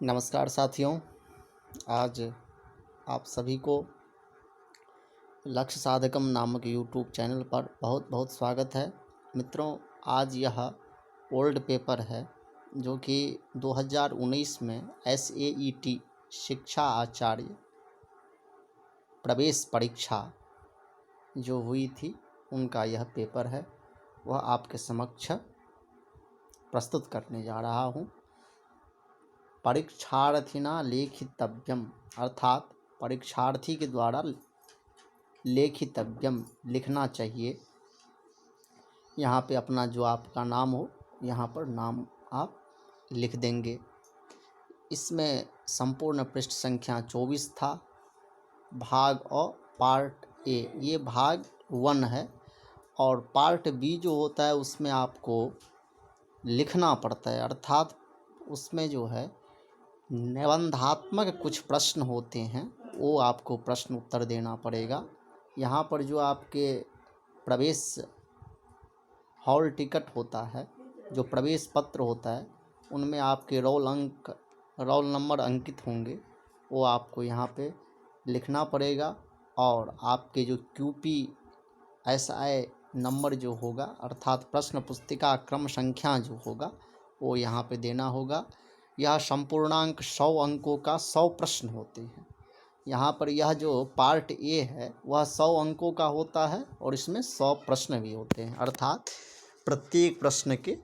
नमस्कार साथियों। आज आप सभी को लक्ष्य साधकम नामक यूट्यूब चैनल पर बहुत बहुत स्वागत है। मित्रों, आज यह ओल्ड पेपर है जो कि 2019 में SAET शिक्षा आचार्य प्रवेश परीक्षा जो हुई थी उनका यह पेपर है, वह आपके समक्ष प्रस्तुत करने जा रहा हूँ। परीक्षार्थिना लेखितव्यम अर्थात परीक्षार्थी के द्वारा लेखितव्यम लिखना चाहिए। यहाँ पे अपना जो आपका नाम हो यहाँ पर नाम आप लिख देंगे। इसमें संपूर्ण पृष्ठ संख्या 24 था। भाग और पार्ट ए ये भाग 1 है और पार्ट बी जो होता है उसमें आपको लिखना पड़ता है, अर्थात उसमें जो है निबंधात्मक कुछ प्रश्न होते हैं, वो आपको प्रश्न उत्तर देना पड़ेगा। यहाँ पर जो आपके प्रवेश हॉल टिकट होता है, जो प्रवेश पत्र होता है, उनमें आपके रोल नंबर अंकित होंगे, वो आपको यहाँ पे लिखना पड़ेगा। और आपके जो QPSI नंबर जो होगा अर्थात प्रश्न पुस्तिका क्रम संख्या जो होगा वो यहाँ पे देना होगा। यह संपूर्णांक 100 अंकों का 100 प्रश्न होते हैं। यहाँ पर यह जो पार्ट ए है वह 100 अंकों का होता है और इसमें 100 प्रश्न भी होते हैं, अर्थात प्रत्येक प्रश्न के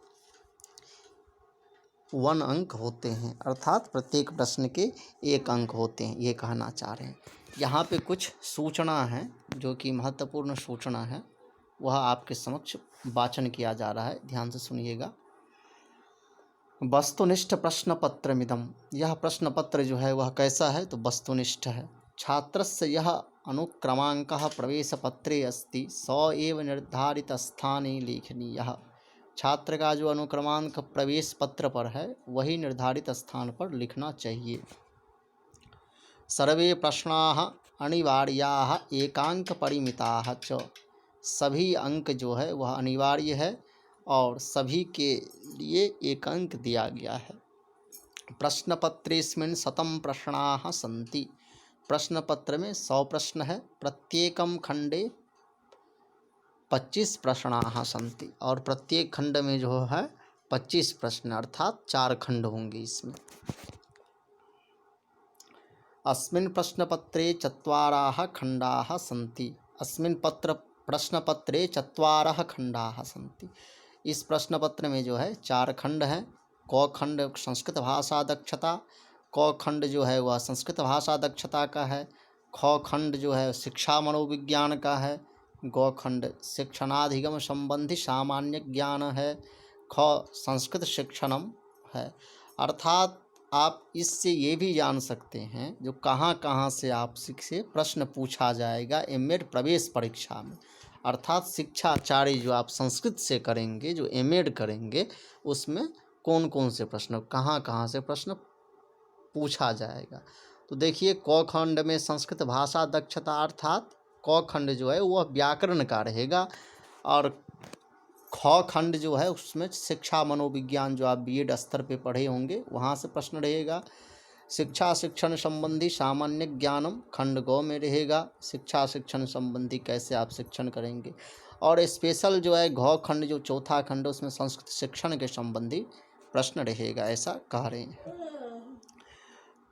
1 अंक होते हैं, अर्थात प्रत्येक प्रश्न के 1 अंक होते हैं, ये कहना चाह रहे हैं। यहाँ पे कुछ सूचना है जो कि महत्वपूर्ण सूचना है, वह आपके समक्ष वाचन किया जा रहा है, ध्यान से सुनिएगा। वस्तुनिष्ठ प्रश्न पत्र मिदम, यह प्रश्न पत्र जो है वह कैसा है तो वस्तुनिष्ठ है। छात्रस्य यह अनुक्रमांकः प्रवेशपत्रे अस्ति सौ एव निर्धारित स्थाने लेखनीयः, छात्र का जो अनुक्रमांक प्रवेश पत्र पर है वही निर्धारित स्थान पर लिखना चाहिए। सर्वे प्रश्नाः अनिवार्याः एकांक परिमिताः च, सभी अंक जो है वह अनिवार्य है और सभी के लिए 1 अंक दिया गया है। प्रश्नपत्रेस्मिन् 100 प्रश्नाः सन्ति, प्रश्न पत्र में 100 प्रश्न है। प्रत्येकम खंडे 25 प्रश्नाः सन्ति, और प्रत्येक खंड में जो है 25 प्रश्न, अर्थात 4 खंड होंगे इसमें। अस्मिन् प्रश्नपत्रे 4 खंडाः सन्ति, अस्मिन् प्रश्नपत्रे 4 खंडाः सन्ति, इस प्रश्न पत्र में जो है 4 खंड हैं। क खंड संस्कृत भाषा दक्षता, क खंड जो है वह संस्कृत भाषा दक्षता का है। ख खंड जो है शिक्षा मनोविज्ञान का है। ग खंड शिक्षणाधिगम संबंधी सामान्य ज्ञान है। ख संस्कृत शिक्षणम है। अर्थात आप इससे ये भी जान सकते हैं जो कहाँ कहाँ से आपसे प्रश्न पूछा जाएगा एमएड प्रवेश परीक्षा में, अर्थात शिक्षा आचार्य जो आप संस्कृत से करेंगे, जो एमएड करेंगे, उसमें कौन कौन से प्रश्न कहाँ कहाँ से प्रश्न पूछा जाएगा। तो देखिए, क खंड में संस्कृत भाषा दक्षता, अर्थात क खंड जो है वह व्याकरण का रहेगा, और ख खंड जो है उसमें शिक्षा मनोविज्ञान जो आप बीएड स्तर पे पढ़े होंगे वहाँ से प्रश्न रहेगा। शिक्षा शिक्षण संबंधी सामान्य ज्ञानम खंड ग में रहेगा, शिक्षा शिक्षण संबंधी कैसे आप शिक्षण करेंगे। और स्पेशल जो है घ खंड जो चौथा खंड उसमें संस्कृत शिक्षण के संबंधी प्रश्न रहेगा, ऐसा कह रहे हैं।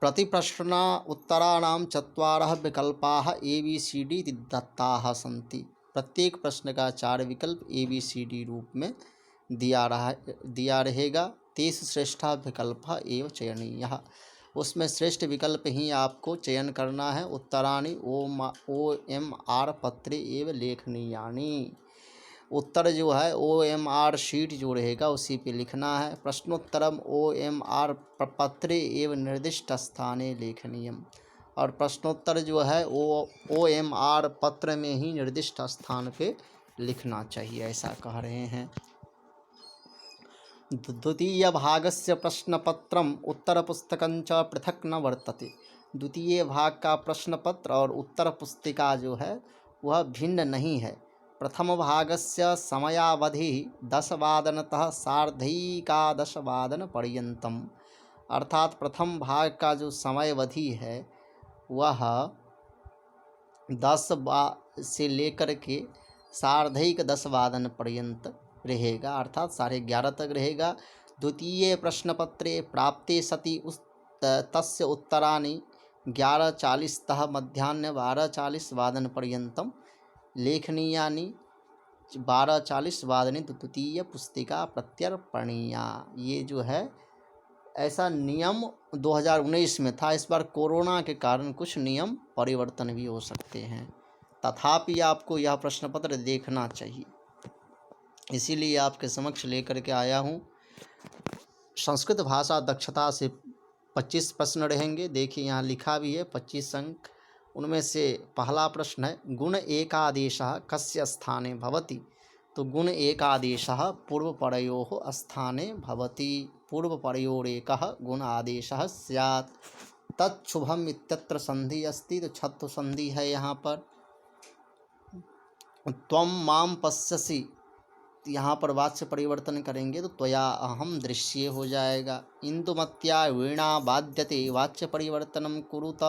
प्रति प्रश्न उत्तराणाम 4 विकल्पाः ABCD दत्ताः सन्ति, प्रत्येक प्रश्न का 4 विकल्प ABCD रूप में दिया रहेगा। तेषु श्रेष्ठः विकल्पः एव चयनीयः, उसमें श्रेष्ठ विकल्प ही आपको चयन करना है। उत्तराणि OMR पत्रे एव लेखनीयानि, उत्तर जो है OMR शीट जो रहेगा उसी पे लिखना है। प्रश्नोत्तरम OMR पत्रे एव निर्दिष्ट स्थाने लेखनीयम, और प्रश्नोत्तर जो है OMR पत्र में ही निर्दिष्ट स्थान पे लिखना चाहिए, ऐसा कह रहे हैं। द्वितीय भागस्य प्रश्नपत्रम उत्तर पुस्तकं च पृथक न वर्तते, द्वितीय भाग का प्रश्न पत्र और उत्तर पुस्तिका जो है वह भिन्न नहीं है। प्रथम भागस्य समयावधि 10 वादनतः सार्धैकादश वादन पर्यन्तम, अर्थात प्रथम भाग का जो समयावधि है वह 10 से लेकर के सार्धैक 10 वादन पर्यंत रहेगा, अर्थात 11:30 तक रहेगा। द्वितीय प्रश्नपत्रे प्राप्ते सति तस्य उत्तराणि 11:40तः मध्याह्ने 12:40 वादनपर्यन्तं लेखनीयानि। 12:40 वादने तो द्वितीय पुस्तिका प्रत्यर्पणीया। ये जो है ऐसा नियम 2019 में था। इस बार कोरोना के कारण कुछ नियम परिवर्तन भी हो सकते हैं, तथापि आपको यह प्रश्न पत्र देखना चाहिए, इसीलिए आपके समक्ष लेकर के आया हूँ। संस्कृत भाषा दक्षता से 25 प्रश्न रहेंगे। देखिए यहाँ लिखा भी है 25 अंक। उनमें से पहला प्रश्न है, गुण एकादेशः कस्य स्थाने भवति। तो गुण एकादेशः पूर्वपरयोः स्थाने भवति। पूर्वपरयोरेकः गुण आदेशः स्यात्। तच्छुभम इत्यत्र संधि अस्ति, तो छत्व संधि है यहाँ पर। त्वं मां पश्यसि, यहाँ पर वाच्य परिवर्तन करेंगे तो त्वया अहम दृश्ये हो जाएगा। इंदुमत्या वीणा वाद्यते, वाच्य परिवर्तनम कुरुत।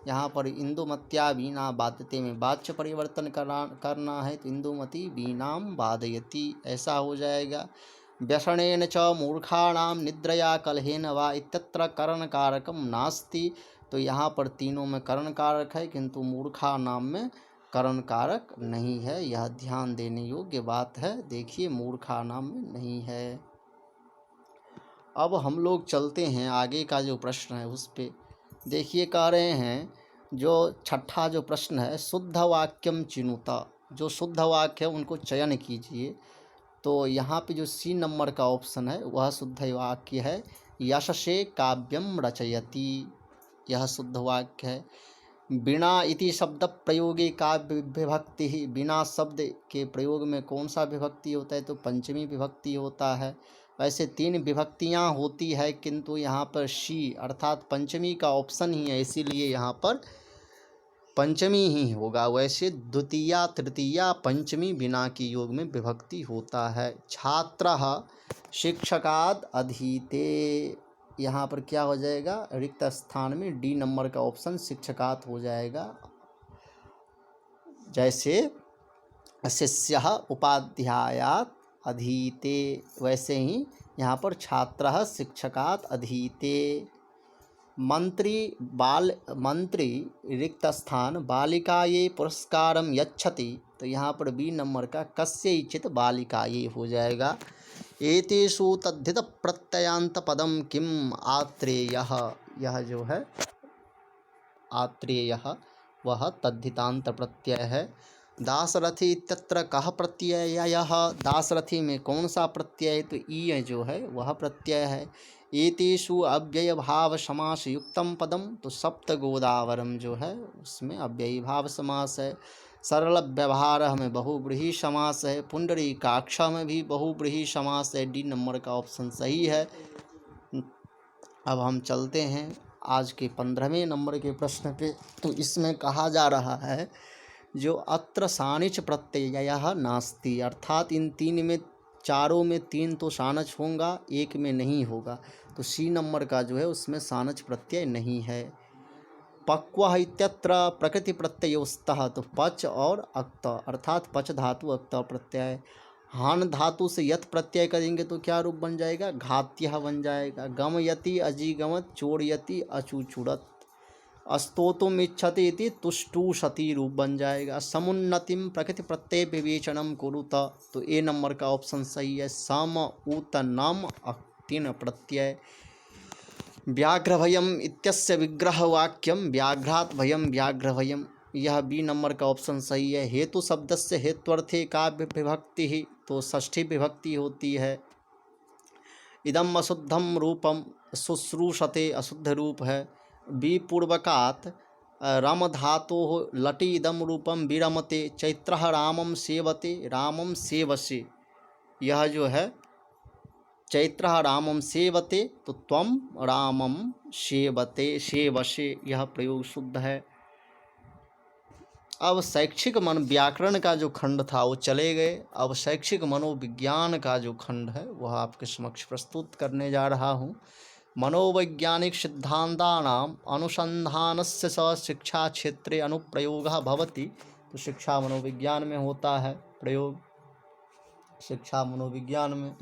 यहाँ पर इंदुमत्या वीणा वाद्यते में वाच्य परिवर्तन करना है, तो इंदुमती वीणाम वादयति ऐसा हो जाएगा। व्यसनेन च मूर्खाणाम निद्रया कलहेन वा इत्यत्र करणकारकम नास्ति। तो यहाँ पर तीनों में करणकारक है, किंतु मूर्खा नाम में करण कारक नहीं है। यह ध्यान देने योग्य बात है। देखिए मूर्खा नाम में नहीं है। अब हम लोग चलते हैं आगे का जो प्रश्न है उस पे। देखिए कह रहे हैं जो छठा जो प्रश्न है, शुद्ध वाक्यम चिनुता। जो शुद्ध वाक्य है उनको चयन कीजिए। तो यहाँ पे जो सी नंबर का ऑप्शन है वह शुद्ध वाक्य है, यशसे काव्यम रचयति। यह शुद्ध वाक्य है। बिना इति शब्द प्रयोगे काव्य विभक्ति ही। बिना शब्द के प्रयोग में कौन सा विभक्ति होता है, तो पंचमी विभक्ति होता है। वैसे 3 विभक्तियां होती है, किंतु यहाँ पर शी अर्थात पंचमी का ऑप्शन ही है, इसीलिए यहाँ पर पंचमी ही होगा। वैसे द्वितीया तृतीया पंचमी बिना की योग में विभक्ति होता है। छात्रः शिक्षकाद अधीते, यहाँ पर क्या हो जाएगा, रिक्त स्थान में डी नंबर का ऑप्शन शिक्षकात हो जाएगा। जैसे शिष्यः उपाध्यायात् अधीते, वैसे ही यहाँ पर छात्रः शिक्षकात अधीते। मंत्री रिक्त स्थान बालिकाये पुरस्कारम यच्छति। तो यहाँ पर बी नंबर का कस्यैचित् बालिकाये हो जाएगा। एतेषु तद्धित प्रत्ययान्त पदम किम आत्रेयः। यह जो है आत्रेयः वह तद्धितांत प्रत्यय है। दासरथी इत्यत्र कः प्रत्ययः। दासरथी में कौन सा प्रत्यय, तो ई जो है वह प्रत्यय है। एतेषु अव्यय भाव समास युक्तम पदम, तो सप्त गोदावरम जो है उसमें अव्ययी भाव समास है। सरल व्यवहार में बहुब्रीहि समास है। पुंडरीकाक्ष में भी बहुब्रीहि समास है। डी नंबर का ऑप्शन सही है। अब हम चलते हैं आज के 15वें नंबर के प्रश्न पे। तो इसमें कहा जा रहा है जो अत्र सानिच प्रत्ययः नास्ति, अर्थात इन 3 में चारों में 3 तो सानच होगा, एक में नहीं होगा। तो सी नंबर का जो है उसमें सानच प्रत्यय नहीं है। पक्वः इत्यत्र प्रकृति प्रत्ययोस्तः, तो पच और अक्त अर्थात पच धातु अक्त प्रत्यय। हान धातु से यत प्रत्यय करेंगे तो क्या रूप बन जाएगा, घात्यः बन जाएगा। गमयति अजीगमत, चोरयति अचुचुरत। अस्तोतुम इच्छति इति तुष्टुषति रूप बन जाएगा। समुन्नतिम प्रकृति प्रत्यय विवेचनम कुरुत, तो ए नंबर का ऑप्शन सही है। सम उत नम अक्तिन प्रत्यय। व्याघ्रभयम इत्यस्य विग्रह वाक्यम व्याघ्रात भयम व्याघ्रभयम, यह बी नंबर का ऑप्शन सही है। हेतु शब्द से हेत्वर्थे का विभक्ति ही, तो षष्ठी विभक्ति होती है। इदम अशुद्धम रूपम शुश्रूषते, अशुद्ध रूप है। विपूर्वकात रम धातो लटी इदम रूपम विरमते। चैत्रः रामम सेवते, रामम सेवसे, यह जो है चैत्रः रामम सेवते, तो त्वम रामम सेवते सेवसे, यह प्रयोग शुद्ध है। अब शैक्षिक मन व्याकरण का जो खंड था वो चले गए। अब शैक्षिक मनोविज्ञान का जो खंड है वह आपके समक्ष प्रस्तुत करने जा रहा हूँ। मनोवैज्ञानिक सिद्धांतानाम अनुसंधानस्य स शिक्षा क्षेत्रे अनुप्रयोगः भवति। तो शिक्षा मनोविज्ञान में होता है प्रयोग, शिक्षा मनोविज्ञान में।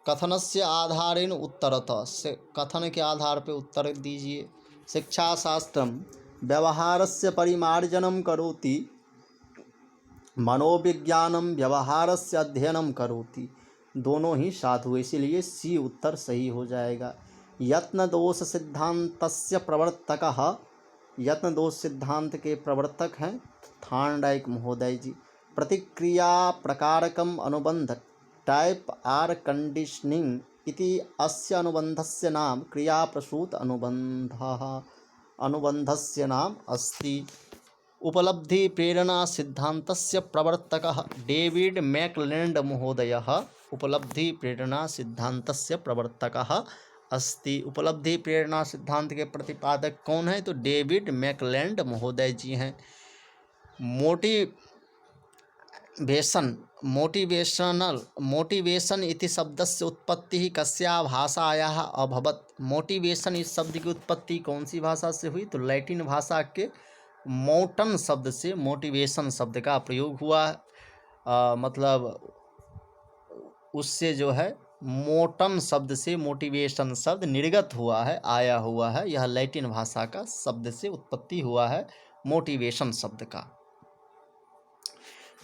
कथनस्य आधारेण उत्तरतः, से कथन के आधार पे उत्तर दीजिए। शिक्षा शास्त्रम व्यवहारस्य परिमार्जनं करोति, मनोविज्ञानम व्यवहारस्य अध्ययनं करोति। दोनों ही साधु, इसीलिए सी उत्तर सही हो जाएगा। यत्न दोष सिद्धांतस्य प्रवर्तकः, यत्न दोष सिद्धांत के प्रवर्तक हैं थार्नडाइक महोदय जी। प्रतिक्रिया प्रकारकम अनुबंध टाइप आर कंडीशनिंग इति अस्य अनुबंधस्य नाम क्रियाप्रसूत अनुबंधः, अनुबंधस्य नाम अस्ति। उपलब्धि प्रेरणा सिद्धांतस्य प्रवर्तकः डेविड मैकलेंड महोदयः उपलब्धि प्रेरणा सिद्धांतस्य प्रवर्तकः अस्ति। उपलब्धि प्रेरणा सिद्धांत के प्रतिपादक कौन है? तो डेविड मैकलेंड महोदय जी हैं। मोटिवेशन इति शब्दस्य उत्पत्ति कस्या भाषायाः अभवत्। मोटिवेशन इस शब्द की उत्पत्ति कौन सी भाषा से हुई? तो लैटिन भाषा के मोटन शब्द से मोटिवेशन शब्द का प्रयोग हुआ है। मतलब उससे जो है मोटन शब्द से मोटिवेशन शब्द निर्गत हुआ है, आया हुआ है। यह लैटिन भाषा का शब्द से उत्पत्ति हुआ है मोटिवेशन शब्द का।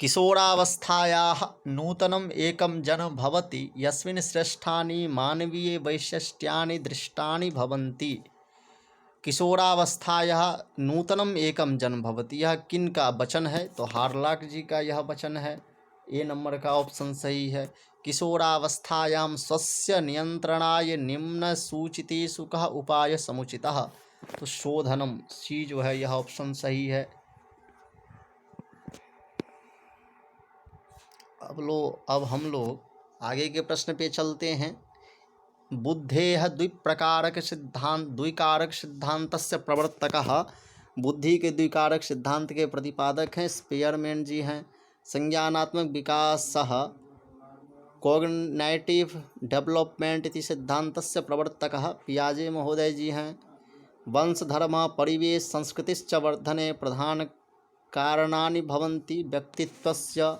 किशोरावस्थायाः नूतनम एकम जन भवति यस्मिन् श्रेष्ठानि मानवीय वैशिष्ट्यानि दृष्टानि भवन्ति। किशोरावस्थायाः नूतनम एकम जन भवति, यह किन का वचन है? तो हार्लॉक जी का यह वचन है। ए नंबर का ऑप्शन सही है। किशोरावस्थायां स्वस्य नियंत्रणाय निम्न सूचितेषु कः उपाय समुचितः? तो शोधनम, सी जो है यह ऑप्शन सही है। अब हम लोग आगे के प्रश्न पे चलते हैं। बुद्धेः द्विकारक सिद्धांतस्य प्रवर्तकः, बुद्धि के द्विकारक सिद्धांत के प्रतिपादक हैं स्पेयरमैन जी हैं। संज्ञानात्मक विकासः कोग्निटिव डेवलपमेंट इति सिद्धांतस्य प्रवर्तकः पियाजे महोदय जी हैं। वंश धर्म परिवेश संस्कृतिश्च वर्धने प्रधान कारणानि भवन्ति व्यक्तित्वस्य।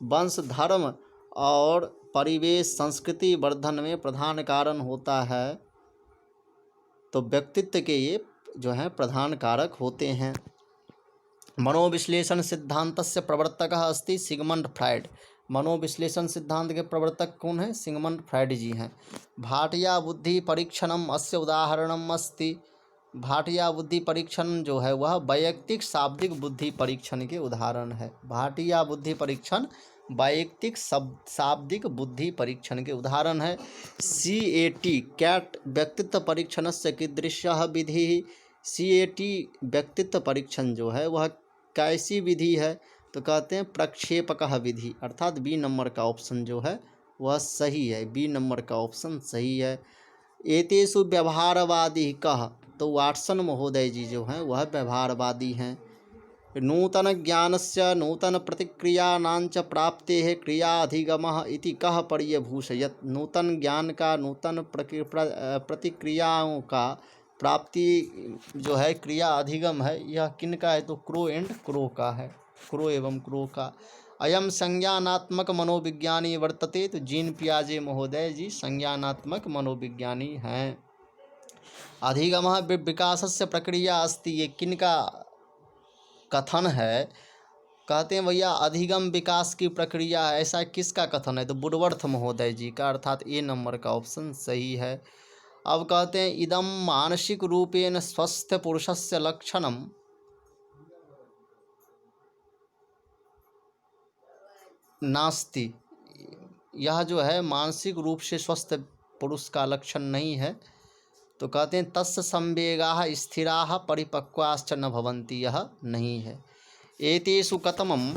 वंश धर्म और परिवेश संस्कृति वर्धन में प्रधान कारण होता है, तो व्यक्तित्व के ये जो है प्रधान कारक होते हैं। मनोविश्लेषण सिद्धांतस्य प्रवर्तकः अस्ति सिगमंड फ्राइड। मनोविश्लेषण सिद्धांत के प्रवर्तक कौन है? सिगमंड फ्राइड जी हैं। भाटिया बुद्धि परीक्षणम अस्य उदाहरणम अस्ति। भाटिया बुद्धि परीक्षण जो है वह वैयक्तिक शाब्दिक बुद्धि परीक्षण के उदाहरण है। भाटिया बुद्धि परीक्षण वैयक्तिक शाब्दिक बुद्धि परीक्षण के उदाहरण है। CAT कैट व्यक्तित्व परीक्षण से कीदृशः विधि। CAT व्यक्तित्व परीक्षण जो है वह कैसी विधि है? तो कहते हैं प्रक्षेपकः विधि, अर्थात बी नंबर का ऑप्शन जो है वह सही है। बी नंबर का ऑप्शन सही है। एतेषु व्यवहारवादी कः? तो वाटसन महोदय जी जो हैं वह व्यवहारवादी हैं। नूतन ज्ञानस्य नूतन प्रतिक्रियाणांच प्राप्तेः क्रियाधिगमः इति कः पर्यभूषयत्। नूतन ज्ञान का नूतन प्रतिक्रियाओं का प्राप्ति जो है क्रिया अधिगम है, यह किन का है? तो क्रो एंड क्रो का है, क्रो एवं क्रो का। अयम संज्ञानात्मक मनोविज्ञानी वर्तते। तो जीन पियाजे महोदय जी संज्ञानात्मक मनोविज्ञानी हैं। अधिगमः विकासस्य प्रक्रिया अस्ति, ये किन का कथन है? कहते हैं भैया अधिगम विकास की प्रक्रिया है, ऐसा किसका कथन है? तो वुडवर्थ महोदय जी का, अर्थात ए नंबर का ऑप्शन सही है। अब कहते हैं इदम मानसिक रूपेण स्वस्थ पुरुषस्य लक्षणम। नास्ति, यह जो है मानसिक रूप से स्वस्थ पुरुष का लक्षण नहीं है। तो कहते हैं तस्य संवेगाः स्थिराः परिपक्वाश्च न भवन्ति, यह नहीं है। एतेषु कथमं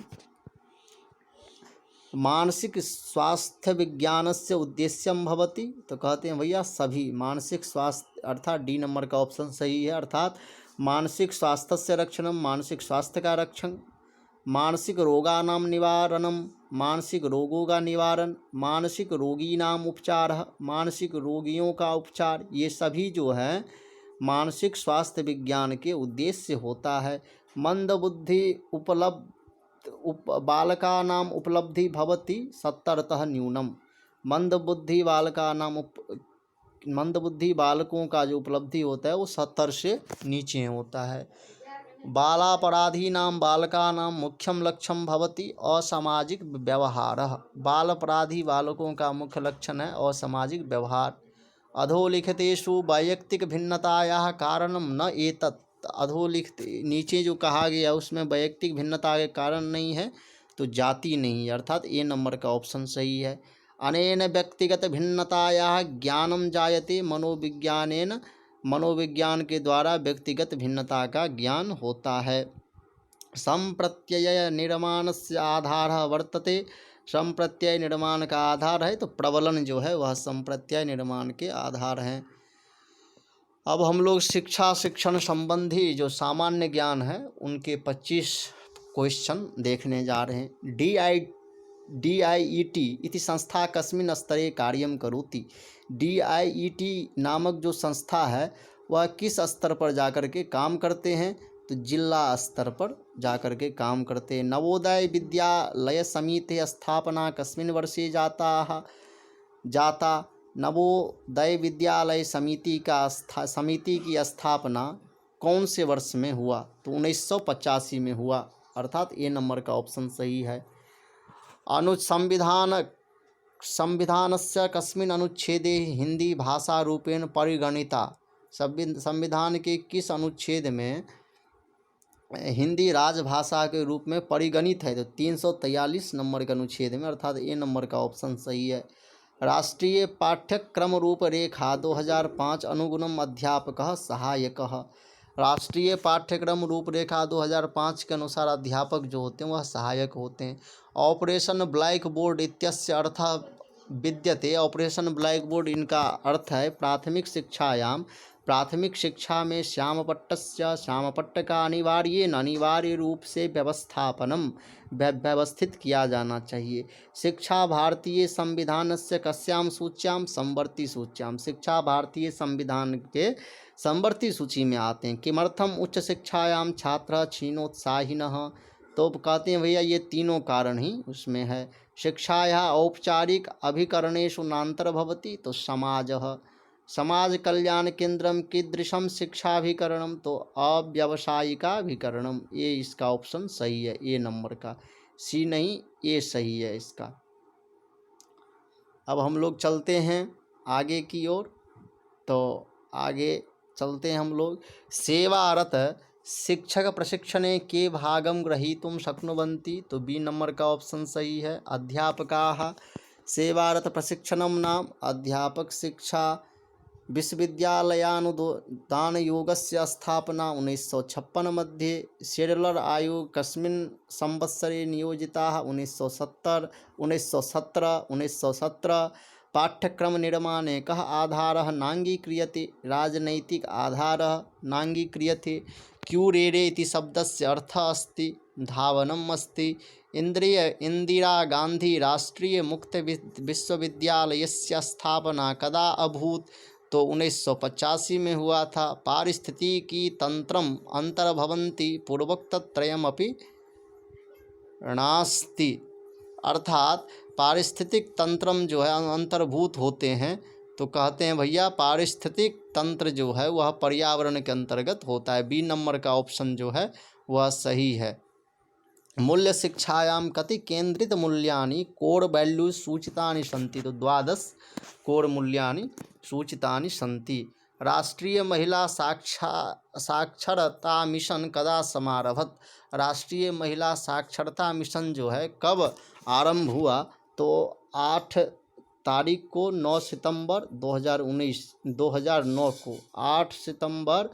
मानसिक स्वास्थ्य विज्ञानस्य उद्देश्यम भवति। तो कहते हैं भैया सभी मानसिक स्वास्थ्य, अर्थात डी नंबर का ऑप्शन सही है। अर्थात मानसिक स्वास्थ्य से रक्षणम, मानसिक स्वास्थ्य का रक्षण, मानसिक रोगानां निवारणं, मानसिक रोगों का निवारण, मानसिक रोगीनाम उपचारः, मानसिक रोगियों का उपचार, ये सभी जो है मानसिक स्वास्थ्य विज्ञान के उद्देश्य होता है। मंदबुद्धि बालकानाम उपलब्धि भवति 70तः न्यूनम, मंदबुद्धि बालकों का जो उपलब्धि होता है वो 70 से नीचे होता है। बालापराधीनां बालकानां मुख्यम लक्ष्यम भवति असामाजिक व्यवहारः, बाल अपराधी बालकों का मुख्य लक्षण है असामाजिक व्यवहार। अधोलिखितेषु वैयक्तिक भिन्नतायाः कारणम न एतत्, अधोलिखित नीचे जो कहा गया उसमें वैयक्तिक भिन्नता के कारण नहीं है तो जाति नहीं, अर्थात ए नंबर का ऑप्शन सही है। अनेन व्यक्तिगत भिन्नतायाः ज्ञानम जायते मनोविज्ञानेन, मनोविज्ञान के द्वारा व्यक्तिगत भिन्नता का ज्ञान होता है। संप्रत्यय निर्माणस्य आधारः वर्तते, संप्रत्यय निर्माण का आधार है तो प्रबलन जो है वह संप्रत्यय निर्माण के आधार हैं। अब हम लोग शिक्षा शिक्षण संबंधी जो सामान्य ज्ञान है उनके 25 क्वेश्चन देखने जा रहे हैं। DIET इति संस्था कस्मिन् स्तरे कार्यं करोति, DIET नामक जो संस्था है वह किस स्तर पर जाकर के काम करते हैं तो जिला स्तर पर जाकर के काम करते हैं। नवोदय विद्यालय समिति स्थापना कस्मिन् वर्षे जाता, नवोदय विद्यालय समिति की स्थापना कौन से वर्ष में हुआ तो 1985 में हुआ, अर्थात ए नंबर का ऑप्शन सही है। संविधानस्य कस्मिन् अनुच्छेदे हिंदी भाषा रूपेण परिगणिता, संविधान के किस अनुच्छेद में हिंदी राजभाषा के रूप में परिगणित है तो 343 नंबर के अनुच्छेद में, अर्थात ए नंबर का ऑप्शन सही है। राष्ट्रीय पाठ्यक्रम रूपरेखा 2005 अनुगुणम अध्यापकः सहायकः, राष्ट्रीय पाठ्यक्रम रूपरेखा 2005 के अनुसार अध्यापक जो होते हैं वह सहायक होते हैं। ऑपरेशन ब्लैक बोर्ड इत्यस्य अर्थः विद्यते, ऑपरेशन ब्लैक बोर्ड इनका अर्थ है प्राथमिक शिक्षायाम, प्राथमिक शिक्षा में श्यामपट्टस्य, श्यामपट्ट का अनिवार्य रूप से व्यवस्थित किया जाना चाहिए। शिक्षा भारतीय संविधानस्य कस्याम सूच्याम संवर्ती सूच्याम, शिक्षा भारतीय संविधान के संवर्ती सूची में आते हैं। किमर्थम उच्च शिक्षायाम छात्र क्षीणोत्साहिनः, तो कहते हैं भैया ये तीनों कारण ही उसमें है। शिक्षायाः औपचारिक अभिकरणेषु नान्तर्भवति तो समाजः, समाज कल्याण केंद्रम कीदृशम शिक्षाभिकरणम तो अव्यावसायिकाभिकरणम, ये इसका ऑप्शन सही है, ए नंबर का, सी नहीं ए सही है इसका। अब हम लोग चलते हैं आगे की ओर, तो आगे चलते हैं हम लोग। सेवारत शिक्षक प्रशिक्षणे के भागम ग्रहीतुं शक्नुवन्ति तो बी नंबर का ऑप्शन सही है। अध्यापकाः सेवारत प्रशिक्षणं नाम अध्यापक शिक्षा विश्वविद्यालयानुदानयोगस्य स्थापना 1956 मध्ये। शेड्यूलर आयोग कस्मिन् संवत्सरे नियोजिताः 1917। पाठ्यक्रम निर्माणे कः आधारः नाङ्गीक्रियते, राजनैतिक आधारः नाङ्गीक्रियते। क्यूरेरे इति शब्दस्य अर्थः अस्ति धावनम् अस्ति। इंदिरा गांधी राष्ट्रीय मुक्त विश्वविद्यालयस्य स्थापना कदा अभूत तो 1985 में हुआ था। पारिस्थितिकी तंत्रम अंतर्भवन्ति पूर्वोक्तत्रयमपि नास्ति, अर्थात पारिस्थितिक तंत्रम जो है अंतर्भूत होते हैं तो कहते हैं भैया पारिस्थितिक तंत्र जो है वह पर्यावरण के अंतर्गत होता है। बी नंबर का ऑप्शन जो है वह सही है। मूल्य शिक्षायाम कति केंद्रित मूल्यानि कोर वैल्यूज सूचितानि सन्ति तो 12 कोर मूल्यानि सूचितानि सन्ति। राष्ट्रीय महिला साक्षरता मिशन कदा समारभत, राष्ट्रीय महिला साक्षरता मिशन जो है कब आरंभ हुआ तो 8 तारीख को 9 सितंबर 2009 को 8 सितंबर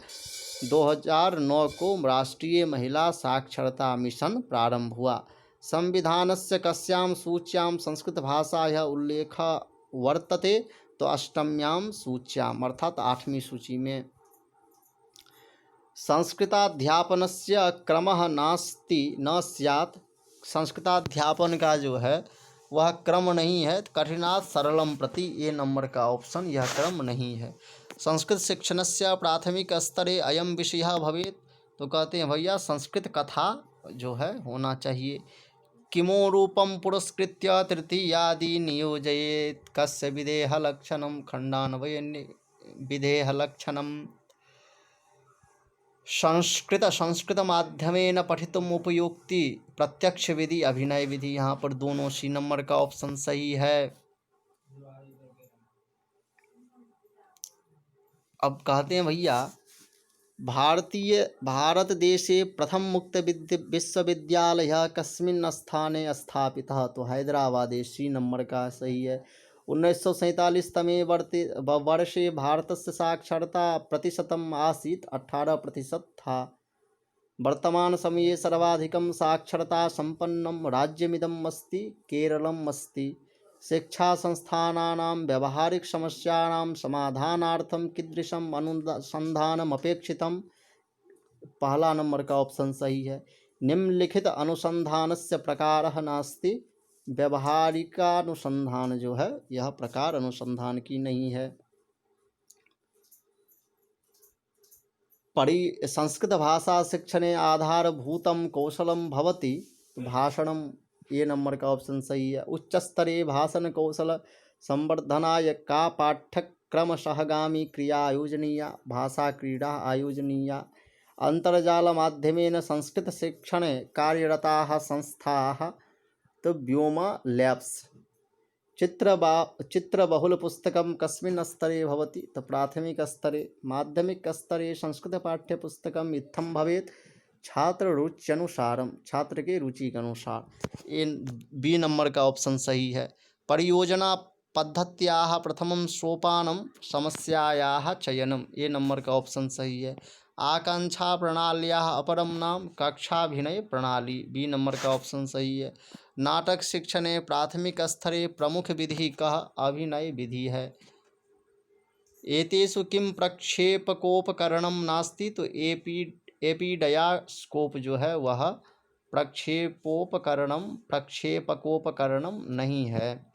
2009 को राष्ट्रीय महिला साक्षरता मिशन प्रारंभ हुआ। संविधानस्य कस्यां सूच्यां संस्कृत भाषायाः उल्लेखः वर्तते तो 8व्यां सूच्यां, अर्थात 8वीं सूची में। संस्कृताध्यापनस्य क्रमः नास्ति न स्यात् संस्कृताध्यापन का जो है वह क्रम नहीं है। कठिनात् सरलम प्रति, ये नंबर का ऑप्शन, यह क्रम नहीं है। संस्कृत शिक्षणस्य प्राथमिक स्तरे अयम विषय भवेत्, तो कहते हैं भैया संस्कृत कथा जो है होना चाहिए। किमो रूपम पुरस्कृत्य तृतीयादि नियोजयेत्, कस्य विधेह लक्षणम खंडान्वय विधेह लक्षणम। संस्कृत माध्यमेन पठितुम उपयुक्ति प्रत्यक्ष विधि अभिनय विधि, यहाँ पर दोनों सी नंबर का ऑप्शन सही है। अब कहते हैं भैया भारत देशे प्रथम मुक्त विश्वविद्यालय कस्मिन् स्थाने स्थापितः, तो हैदराबादे सी नंबर का सही है। 1947 तमे वर्षे भारतस्य साक्षरता प्रतिशतम आसीत् 18% था। वर्तमान समये सर्वाधिकं साक्षरता संपन्नं राज्यमिदम् अस्ति केरलम् अस्ति। शिक्षा संस्थानानां व्यावहारिक समस्यानां समाधानार्थं कीदृशम् अनुसंधानम् अपेक्षितम्, पहला नंबर का ऑप्शन सही है। निम्नलिखित अनुसंधानस्य प्रकारः नास्ति, व्यावहारिकानुसंधान जो है यह प्रकार अनुसंधान की नहीं है। संस्कृत भाषा शिक्षणे आधारभूतं कौशलं भवति, भाषणम, ये नंबर का ऑप्शन सही है। उच्च स्तरीय भाषण कौशल संवर्धनाय का पाठ्यक्रम सहगामी क्रिया आयोजनीया, भाषा क्रीडा आयोजनीया। अंतर्जाल माध्यमेन संस्कृत शिक्षणे कार्यरताः संस्थाः तो व्योमा लैब्स। चित्रबहुल पुस्तकं कस्मिन् स्तरे भवति, तो प्राथमिक स्तरे। माध्यमिक स्तरे संस्कृत पाठ्यपुस्तकम् इत्थं भवेत् छात्र रुच्यनुसारम, छात्र के रुचि के अनुसार। ये बी नंबर का ऑप्शन सही है। परियोजना पद्धत्याः प्रथमं सोपानं समस्यायाः चयनम, ये नंबर का ऑप्शन सही है। आकांक्षा प्रणाल्याः अपरम नाम कक्षाभिनय प्रणाली, बी नंबर का ऑप्शन सही है। नाटक शिक्षणे प्राथमिक स्तरे प्रमुख विधि कः, अभिनय विधि है। एतेषु किं प्रक्षेपकोपकरणं नास्ति, तो एपीडायास्कोप जो है वह प्रक्षेपकोपकरणम नहीं है।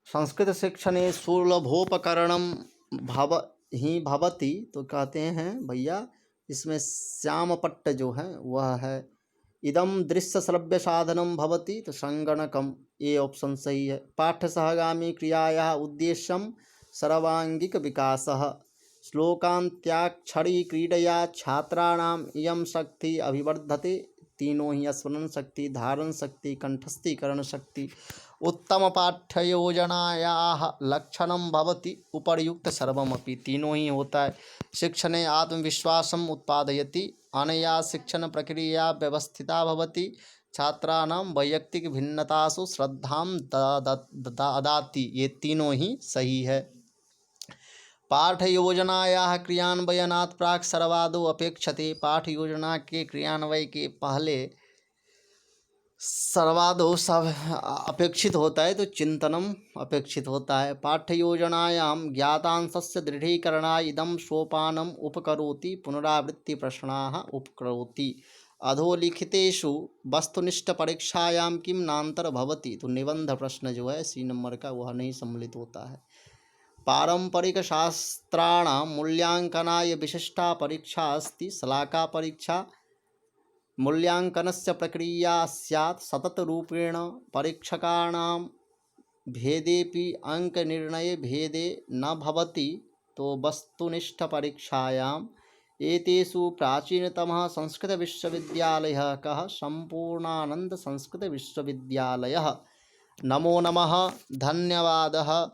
संस्कृत शिक्षणे सुलभोपकरणम भवति, तो कहते हैं भैया इसमें श्यामपट्ट जो है वह है। इदम दृश्य श्रव्य साधनम भवति, तो संगणकम, ये ऑप्शन सही है। पाठ्य सहगामी क्रियायाः उद्देश्यम सर्वांगिक विकासः। श्लोकांत्याक्षरी क्रीडया छात्राणाम इयं शक्ति अभिवर्धते, तीनों ही स्मरण शक्ति, धारण शक्ति, कंठस्थीकरण शक्ति। उत्तम पाठ्ययोजनायाः लक्षणं भवति उपर्युक्त सर्वमपि, तीनों ही होता है। शिक्षणे आत्मविश्वासम् उत्पादयति, अनया शिक्षण प्रक्रिया व्यवस्थिता भवति। छात्राणां वैयक्तिक भिन्नतासु श्रद्धां ददाति, ये तीनों ही सही है। पाठ योजनायाः क्रियान्वयनात् प्राक् सर्वादौ अपेक्षते, पाठ योजना के क्रियान्वय के पहले सर्वादौ सब अपेक्षित होता है, तो चिंतनम अपेक्षित होता है। पाठ्य योजनायां ज्ञातांशस्य दृढ़ीकरणाय इदं सोपानम उपकरोति, पुनरावृत्ति प्रश्नाः उपकरोति। अधोलिखितेषु वस्तुनिष्ठ परीक्षायां किम नान्तर भवति, तो निबंध प्रश्न जो है सी नंबर का वह नहीं सम्मिलित होता है। पारंपरिक शास्त्राणां मूल्यांकनाय विशिष्टा परीक्षा अस्ति, शलाका परीक्षा। मूल्यांकनस्य प्रक्रिया स्यात् सततरूपेण, परीक्षकाणां भेदेपि अंकनिर्णये भेदे न भवति, तो वस्तुनिष्ठ परीक्षायाम्। एतेषु प्राचीनतमः संस्कृत विश्वविद्यालयः कः, संपूर्णानंद संस्कृत विश्वविद्यालयः। नमो नमः, धन्यवादः।